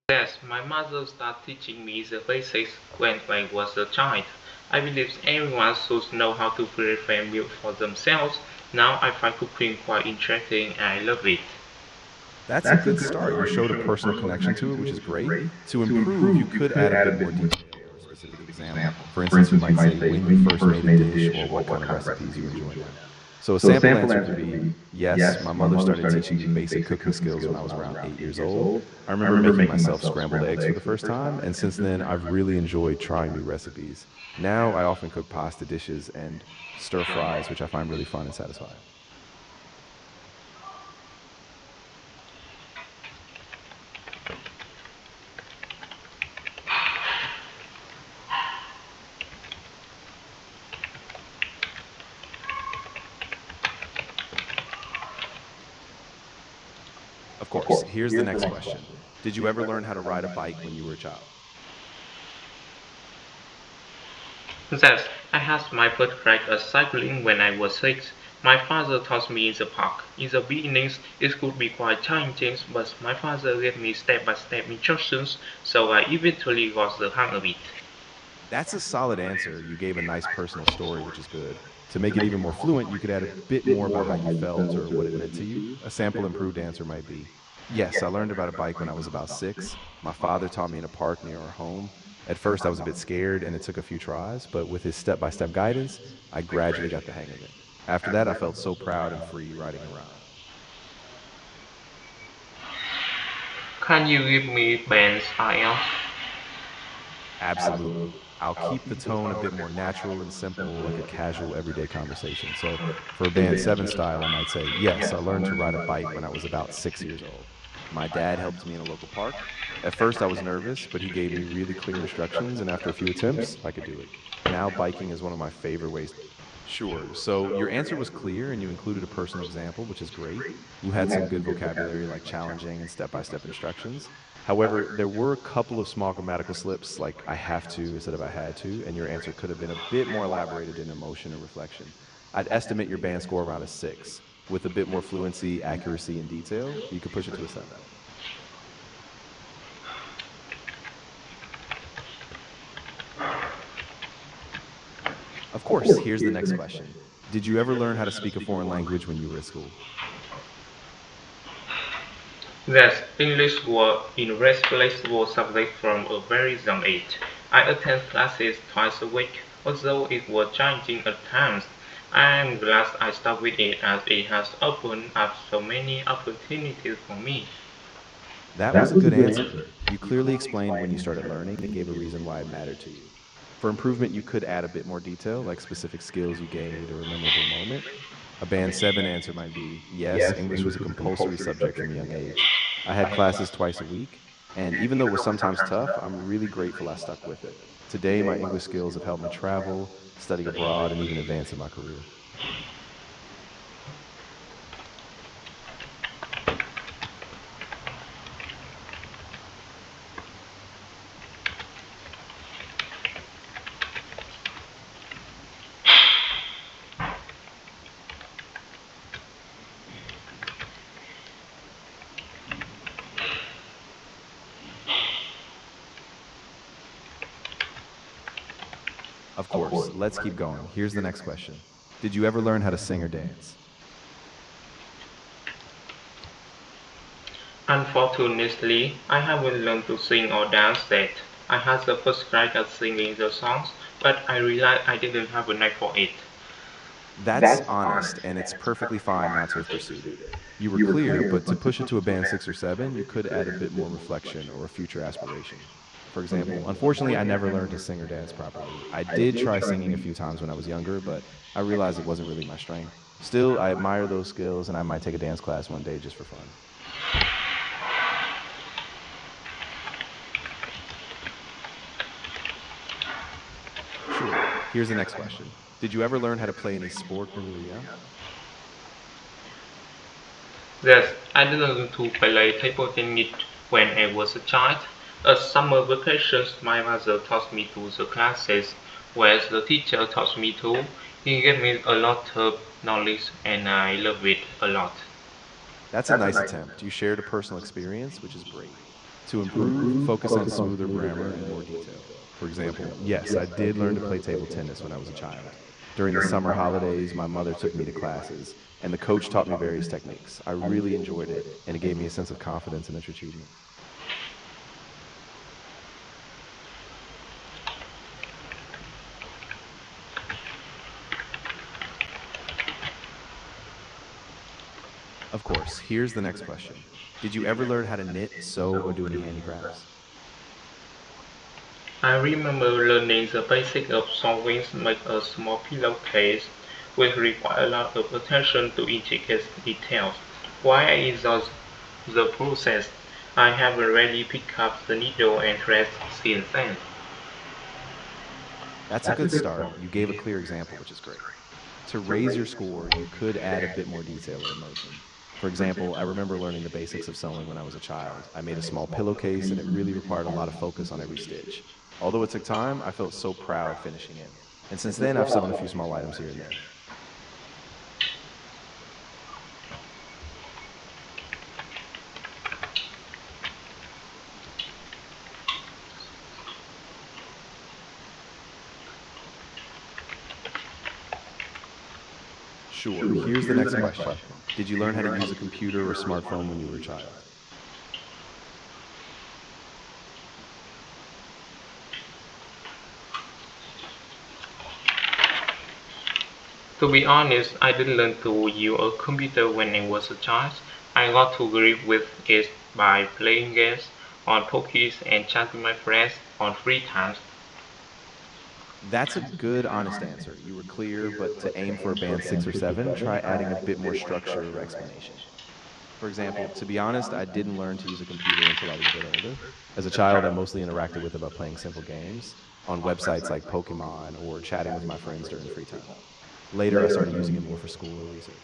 Yes, my mother started teaching me the basics when I was a child. I believe everyone should know how to prepare milk for themselves. Now I find cooking quite interesting and I love it. That's a good start. You showed a personal connection to it, which is great. To improve, you could add a bit more detail or a specific example. For instance, you might say when you first made a dish or what kind of recipes you enjoy now. So a sample answer could be, yes, my mother started teaching me basic cooking skills when I was around 8 years old. I remember making myself scrambled eggs for the first time, and since then, I've really enjoyed trying new recipes. Now I often cook pasta dishes and stir fries, which I find really fun and satisfying. Of course, here's the next question. Did you ever learn how to ride a bike when you were a child? Yes, I had my first crack at cycling when I was 6. My father taught me in the park. In the beginning, it could be quite challenging, but my father gave me step-by-step instructions, so I eventually got the hang of it. That's a solid answer. You gave a nice personal story, which is good. To make it even more fluent, you could add a bit more about how you felt or what it meant to you. A sample improved answer might be, yes, I learned about a bike when I was about 6. My father taught me in a park near our home. At first, I was a bit scared and it took a few tries, but with his step by step guidance, I gradually got the hang of it. After that, I felt so proud and free riding around. Can you give me Ben's IELTS? Absolutely. I'll keep the tone a bit more natural and simple, like a casual everyday conversation. So, for a band 7 style, I might say, yes, I learned to ride a bike when I was about 6 years old. My dad helped me in a local park. At first, I was nervous, but he gave me really clear instructions, and after a few attempts, I could do it. Now, biking is one of my favorite ways. Sure. So your answer was clear and you included a personal example, which is great. You had some good vocabulary like challenging and step by step instructions. However, there were a couple of small grammatical slips like I have to instead of I had to, and your answer could have been a bit more elaborated in emotion and reflection. I'd estimate your band score around a 6. With a bit more fluency, accuracy, and detail, you could push it to a 7. Of course, here's the next question. Did you ever learn how to speak a foreign language when you were at school? Yes, English was irreplaceable subject from a very young age. I attend classes twice a week, although it was challenging at times. I am glad I stuck with it as it has opened up so many opportunities for me. That was a good answer. You clearly explained when you started learning and gave a reason why it mattered to you. For improvement, you could add a bit more detail, like specific skills you gained or a memorable moment. A band 7 answer might be, yes, English was a compulsory subject from a young age. I had classes twice a week, and even though it was sometimes tough, I'm really grateful I stuck with it. Today, my English skills have helped me travel, study abroad, and even advance in my career. Of course, let's keep going. Here's the next question. Did you ever learn how to sing or dance? Unfortunately, I haven't learned to sing or dance yet. I had the first crack at singing the songs, but I realized I didn't have a knack for it. That's honest, and it's perfectly fine not to have pursued it. You were clear, but to push it to a band 6 or 7, you could add a bit more reflection or a future aspiration. For example, unfortunately, I never learned to sing or dance properly. I did try singing a few times when I was younger, but I realized it wasn't really my strength. Still, I admire those skills, and I might take a dance class one day just for fun. Sure. Here's the next question. Did you ever learn how to play any sport when you were young? Yes, I learned to play table tennis when I was a child. At summer vacations, my mother taught me to the classes, where the teacher taught me too. He gave me a lot of knowledge and I love it a lot. That's a nice attempt. You shared a personal experience, which is great. To improve, focus on smoother grammar and more detail. For example, yes, I did learn to play table tennis when I was a child. During the summer holidays, my mother took me to classes, and the coach taught me various techniques. I really enjoyed it, and it gave me a sense of confidence and achievement. Of course, here's the next question. Did you ever learn how to knit, sew, or do any handicrafts? I remember learning the basics of sewing make a small pillowcase, which require a lot of attention to intricate details. While I enjoy the process, I haven't really picked up the needle and thread since then. That's a good start. You gave a clear example, which is great. To raise your score, you could add a bit more detail or emotion. For example, I remember learning the basics of sewing when I was a child. I made a small pillowcase, and it really required a lot of focus on every stitch. Although it took time, I felt so proud finishing it. And since then, I've sewn a few small items here and there. Sure, here's the next question. Did you learn how to use a computer or smartphone when you were a child? To be honest, I didn't learn to use a computer when I was a child. I got to grip with it by playing games on pokies and chatting with my friends on free times. That's a good, honest answer. You were clear, but to aim for a band 6 or 7, try adding a bit more structure or explanation. For example, to be honest, I didn't learn to use a computer until I was a bit older. As a child, I mostly interacted with it by playing simple games on websites like Pokemon or chatting with my friends during free time. Later, I started using it more for school or research.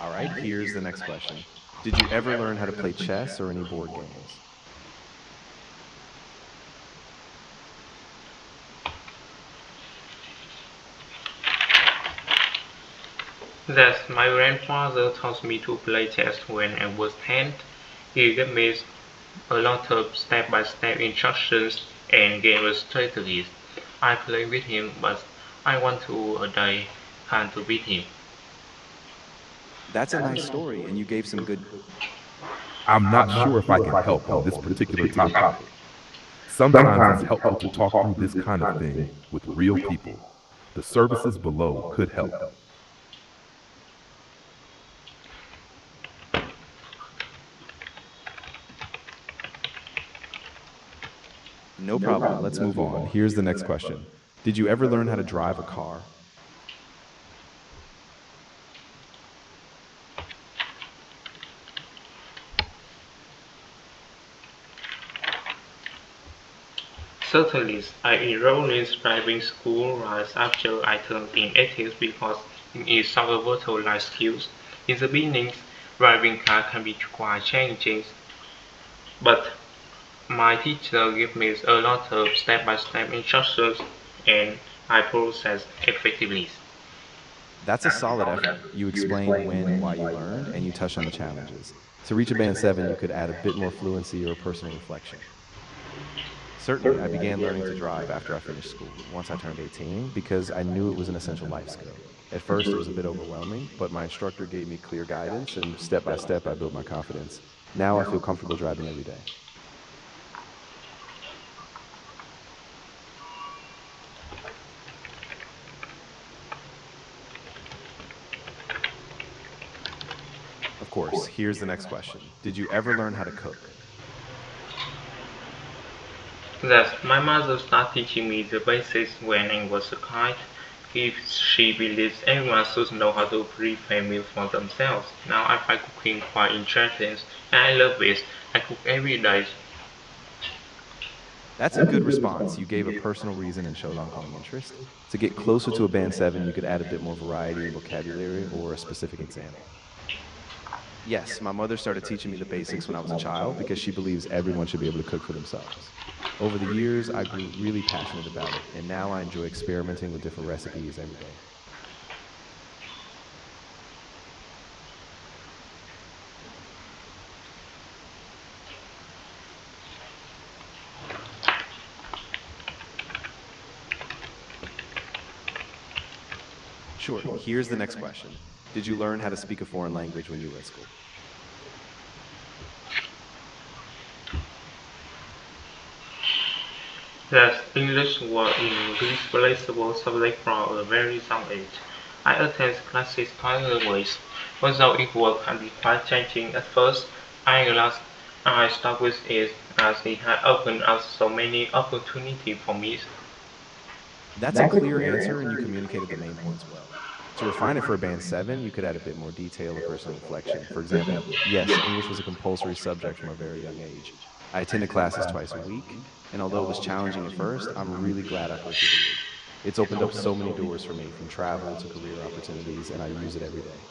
All right, here's the next question. Did you ever learn how to play chess or any board games? Thus, my grandfather taught me to play chess when I was 10. He gave me a lot of step-by-step instructions and game strategies. I play with him, but I want to a day can't beat him. That's a nice story, and you gave some good. I'm not sure if I can help on this particular topic. Sometimes it's helpful to talk through this kind of thing with real people. The services below could help. No problem. Let's move on. Here's the next question. Did you ever learn how to drive a car? Certainly, I enrolled in driving school right after I turned in 18 because it is some vital life skills. In the beginning, driving car can be quite challenging, but my teacher gave me a lot of step-by-step instructions and I processed effectively. That's a solid effort. You explained when and why you learned, and you touched on the challenges. To reach a band 7, you could add a bit more fluency or personal reflection. Certainly, I began learning to drive after I finished school, once I turned 18, because I knew it was an essential life skill. At first, it was a bit overwhelming, but my instructor gave me clear guidance, and step by step, I built my confidence. Now I feel comfortable driving every day. Of course, here's the next question. Did you ever learn how to cook? Thus, my mother started teaching me the basics when I was a kid. If she believes everyone should know how to prepare meals for themselves. Now I find cooking quite interesting and I love it. I cook every day. That's a good response. You gave a personal reason and showed ongoing interest. To get closer to a band 7, you could add a bit more variety in vocabulary or a specific example. Yes, my mother started teaching me the basics when I was a child because she believes everyone should be able to cook for themselves. Over the years, I grew really passionate about it, and now I enjoy experimenting with different recipes every day. Sure. Here's the next question. Did you learn how to speak a foreign language when you were at school? Yes, English was an irreplaceable subject from a very young age. I attended classes twice a week. Although it can be quite challenging at first, I stuck with it as it had opened up so many opportunities for me. That's a clear answer, and you communicated the main points well. To refine it for a band 7, you could add a bit more detail or personal reflection. For example, yes, English was a compulsory subject from a very young age. I attended classes twice a week, and although it was challenging at first, I'm really glad I persevered. It's opened up so many doors for me, from travel to career opportunities, and I use it every day.